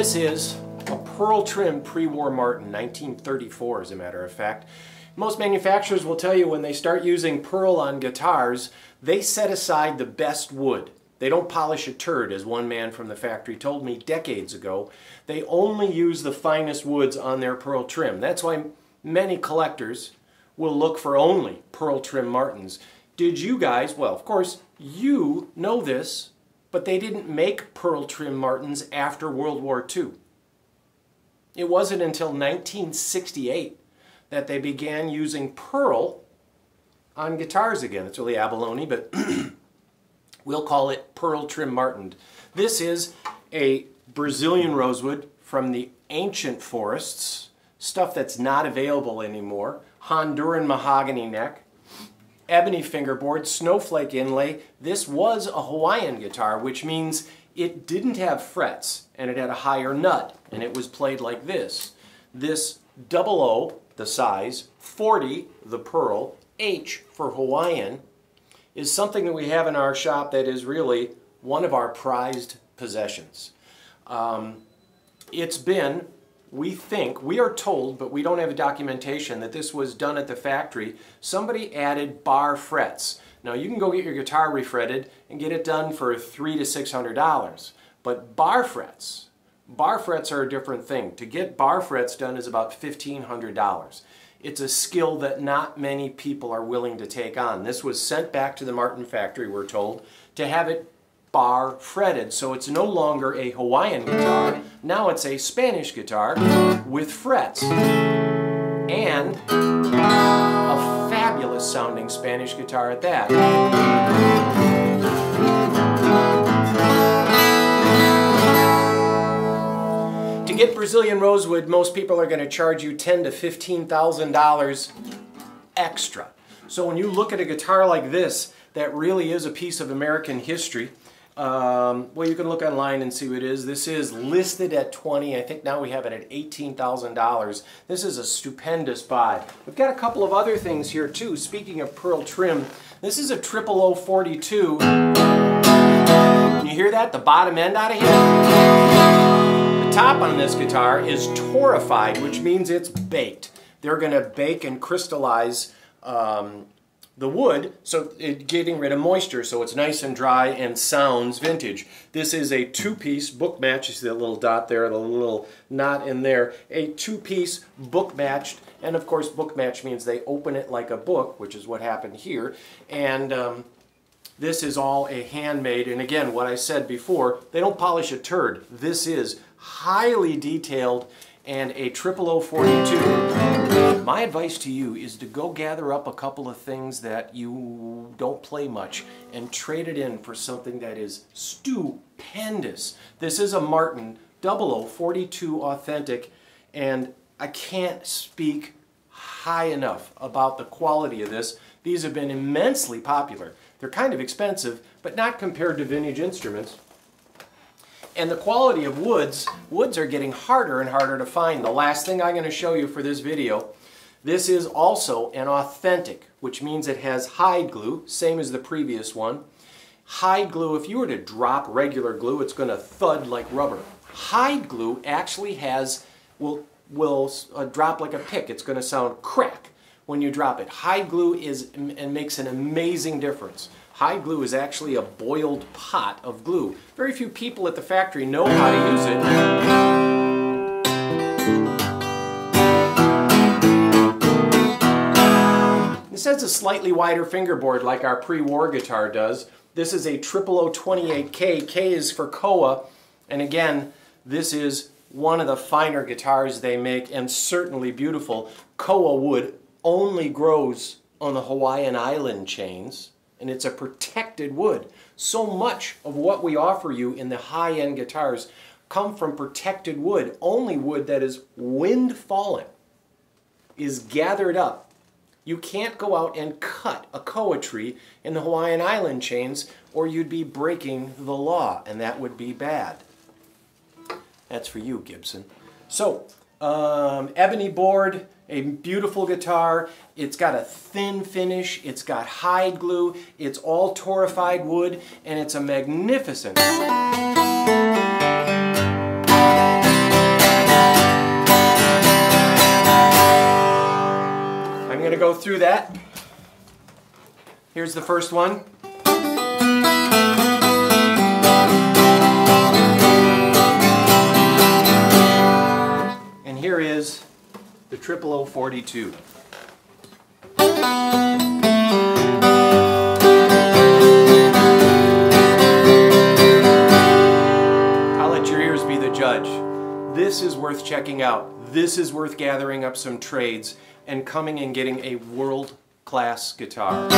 This is a pearl trim pre-war Martin, 1934 as a matter of fact. Most manufacturers will tell you when they start using pearl on guitars, they set aside the best wood. They don't polish a turd, as one man from the factory told me decades ago. They only use the finest woods on their pearl trim. That's why many collectors will look for only pearl trim Martins. Did you guys, well, of course, you know this, but they didn't make pearl trim Martins after World War II. It wasn't until 1968 that they began using pearl on guitars again. It's really abalone, but we'll call it pearl trim Martin. This is a Brazilian rosewood from the ancient forests, stuff that's not available anymore, Honduran mahogany neck, ebony fingerboard, snowflake inlay. This was a Hawaiian guitar, which means it didn't have frets and it had a higher nut and it was played like this. This 00, the size, 40, the pearl, H for Hawaiian, is something that we have in our shop that is really one of our prized possessions. It's been, we think, we are told, but we don't have documentation, that this was done at the factory. Somebody added bar frets. Now you can go get your guitar refretted and get it done for $300 to $600, but bar frets are a different thing. To get bar frets done is about $1,500. It's a skill that not many people are willing to take on. This was sent back to the Martin factory, we're told, to have it bar fretted. So it's no longer a Hawaiian guitar. Now it's a Spanish guitar with frets. And a fabulous sounding Spanish guitar at that. To get Brazilian rosewood, most people are going to charge you $10,000 to $15,000 extra. So when you look at a guitar like this, that really is a piece of American history. Well, you can look online and see what it is. This is listed at $20,000. I think now we have it at $18,000. This is a stupendous buy. We've got a couple of other things here too. Speaking of pearl trim, this is a 00042. Can you hear that? The bottom end out of here? The top on this guitar is torrefied, which means it's baked. They're going to bake and crystallize the wood, so getting rid of moisture, so it's nice and dry and sounds vintage. This is a two-piece book match. You see that little dot there, the little knot in there. A two-piece book matched, and of course book match means they open it like a book, which is what happened here. And this is all a handmade, and again, what I said before, they don't polish a turd. This is highly detailed and a 00042. My advice to you is to go gather up a couple of things that you don't play much and trade it in for something that is stupendous. This is a Martin 0042 authentic, and I can't speak high enough about the quality of this. These have been immensely popular. They're kind of expensive, but not compared to vintage instruments. And the quality of woods are getting harder and harder to find. The last thing I'm going to show you for this video, this is also an authentic, which means it has hide glue, same as the previous one. Hide glue, if you were to drop regular glue, it's going to thud like rubber. Hide glue actually will drop like a pick. It's going to sound crack when you drop it. Hide glue makes an amazing difference. Hide glue is actually a boiled pot of glue. Very few people at the factory know how to use it. This has a slightly wider fingerboard like our pre-war guitar does. This is a 00028K. K is for koa, and again, this is one of the finer guitars they make and certainly beautiful. Koa wood only grows on the Hawaiian island chains, and it's a protected wood. So much of what we offer you in the high-end guitars come from protected wood. Only wood that is wind fallen is gathered up. You can't go out and cut a koa tree in the Hawaiian island chains, or you'd be breaking the law, and that would be bad. That's for you, Gibson. So, ebony board, a beautiful guitar. It's got a thin finish, it's got hide glue, it's all torrefied wood, and it's a magnificent going to go through that. Here's the first one. And here is the 00042. I'll let your ears be the judge. This is worth checking out. This is worth gathering up some trades and coming and getting a world-class guitar.